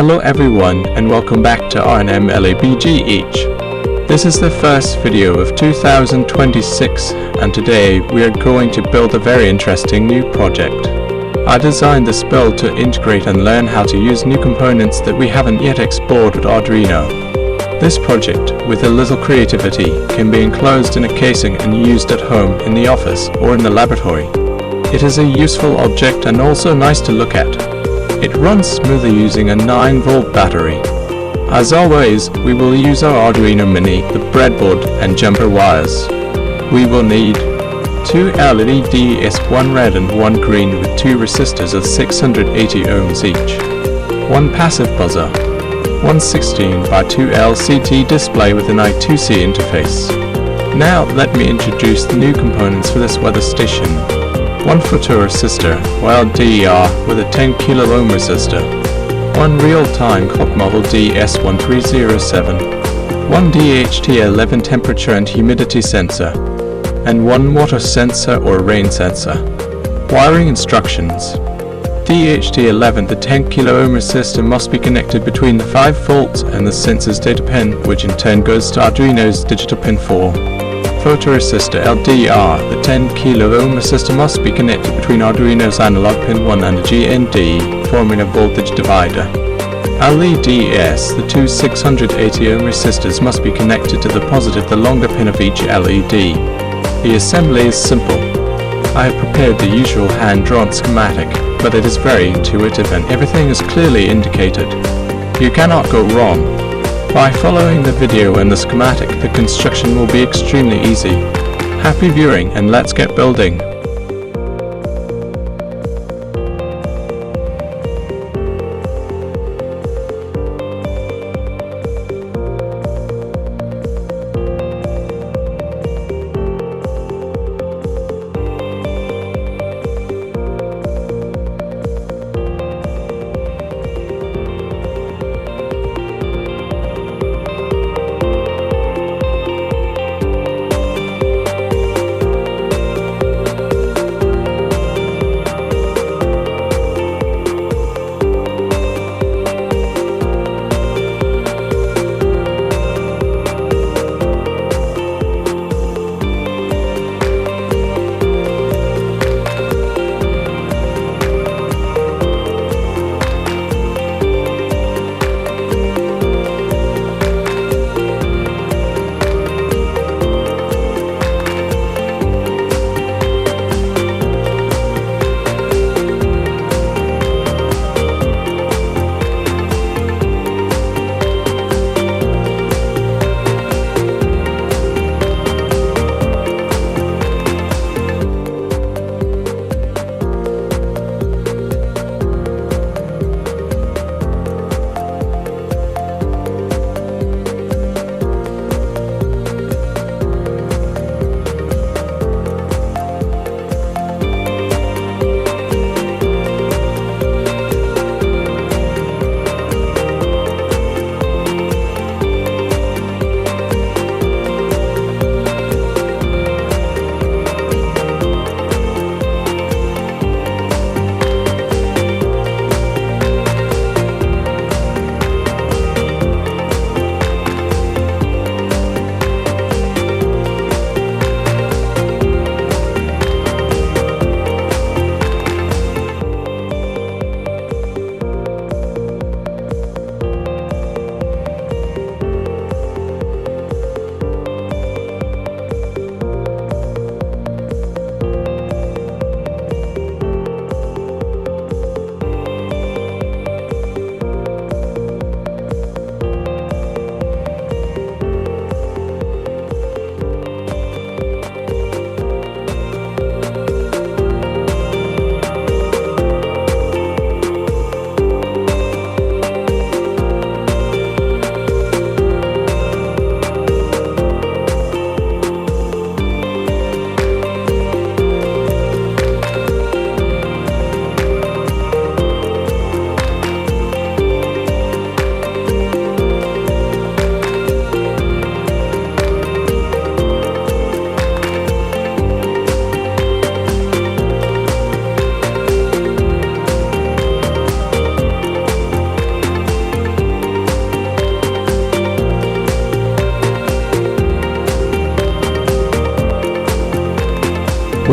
Hello everyone and welcome back to R&M LAB GH. This is the first video of 2026 and today we are going to build a very interesting new project. I designed this build to integrate and learn how to use new components that we haven't yet explored with Arduino. This project, with a little creativity, can be enclosed in a casing and used at home, in the office or in the laboratory. It is a useful object and also nice to look at. It runs smoothly using a 9-volt battery. As always, we will use our Arduino Mini, the breadboard and jumper wires. We will need 2 LEDs, one red and one green with 2 resistors of 680 ohms each, 1 passive buzzer, 1 16 by 2 LCD display with an I2C interface. Now let me introduce the new components for this weather station. 1 photoresistor, DER with a 10 kilo ohm resistor, 1 real-time clock model DS1307, 1 DHT11 temperature and humidity sensor, and 1 water sensor or rain sensor. Wiring instructions. DHT11, the 10 kilo ohm resistor must be connected between the 5 volts and the sensor's data pin, which in turn goes to Arduino's digital pin 4. Photoresistor LDR, the 10 kilo ohm resistor must be connected between Arduino's analog pin 1 and a GND, forming a voltage divider. LEDs, the 2 680 ohm resistors must be connected to the positive, the longer pin of each LED. The assembly is simple. I have prepared the usual hand-drawn schematic, but it is very intuitive and everything is clearly indicated. You cannot go wrong. By following the video and the schematic, the construction will be extremely easy. Happy viewing and let's get building.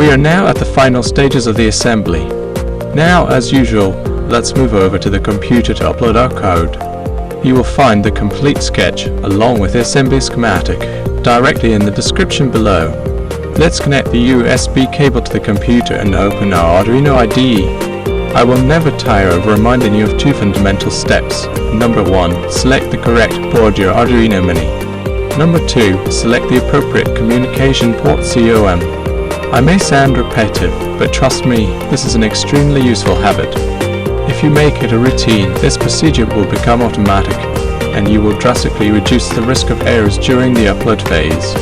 We are now at the final stages of the assembly. Now, as usual, let's move over to the computer to upload our code. You will find the complete sketch, along with the assembly schematic, directly in the description below. Let's connect the USB cable to the computer and open our Arduino IDE. I will never tire of reminding you of two fundamental steps. Number 1, select the correct board, your Arduino Mini. Number 2, select the appropriate communication port COM. I may sound repetitive, but trust me, this is an extremely useful habit. If you make it a routine, this procedure will become automatic, and you will drastically reduce the risk of errors during the upload phase.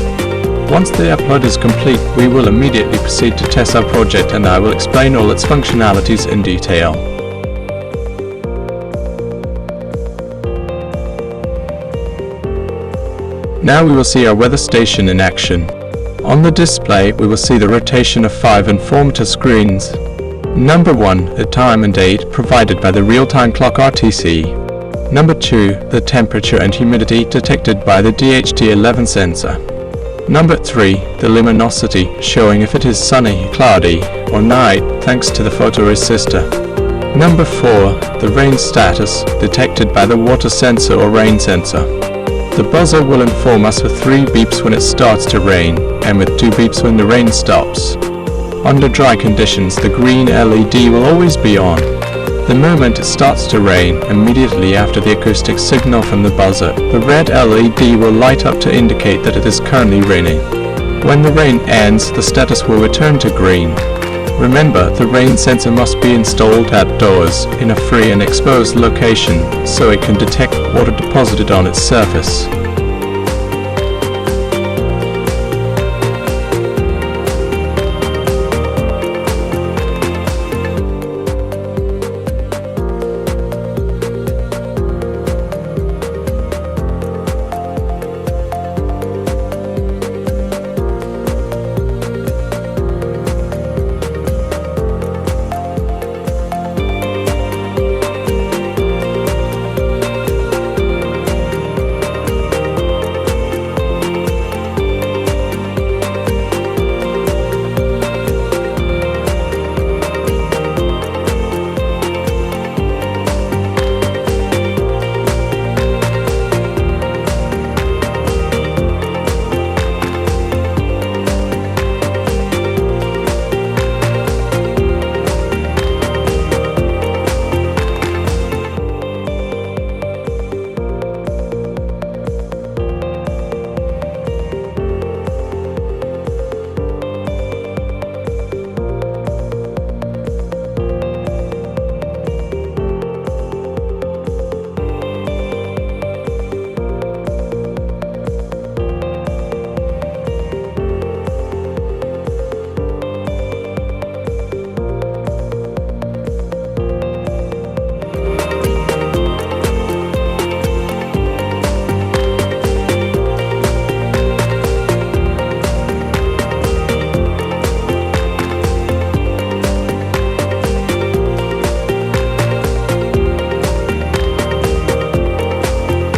Once the upload is complete, we will immediately proceed to test our project, and I will explain all its functionalities in detail. Now we will see our weather station in action. On the display, we will see the rotation of 5 informative screens. Number 1, the time and date provided by the real-time clock RTC. Number 2, the temperature and humidity detected by the DHT11 sensor. Number 3, the luminosity, showing if it is sunny, cloudy, or night, thanks to the photoresistor. Number 4, the rain status, detected by the water sensor or rain sensor. The buzzer will inform us with 3 beeps when it starts to rain, and with 2 beeps when the rain stops. Under dry conditions, the green LED will always be on. The moment it starts to rain, immediately after the acoustic signal from the buzzer, the red LED will light up to indicate that it is currently raining. When the rain ends, the status will return to green. Remember, the rain sensor must be installed outdoors, in a free and exposed location, so it can detect water deposited on its surface.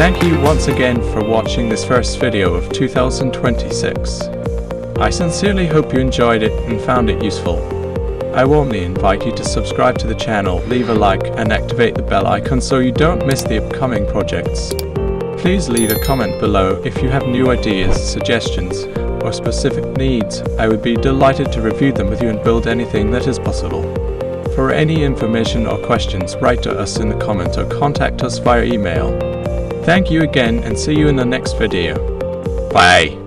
Thank you once again for watching this first video of 2026. I sincerely hope you enjoyed it and found it useful. I warmly invite you to subscribe to the channel, leave a like and activate the bell icon so you don't miss the upcoming projects. Please leave a comment below if you have new ideas, suggestions, or specific needs. I would be delighted to review them with you and build anything that is possible. For any information or questions, write to us in the comments or contact us via email. Thank you again and see you in the next video. Bye.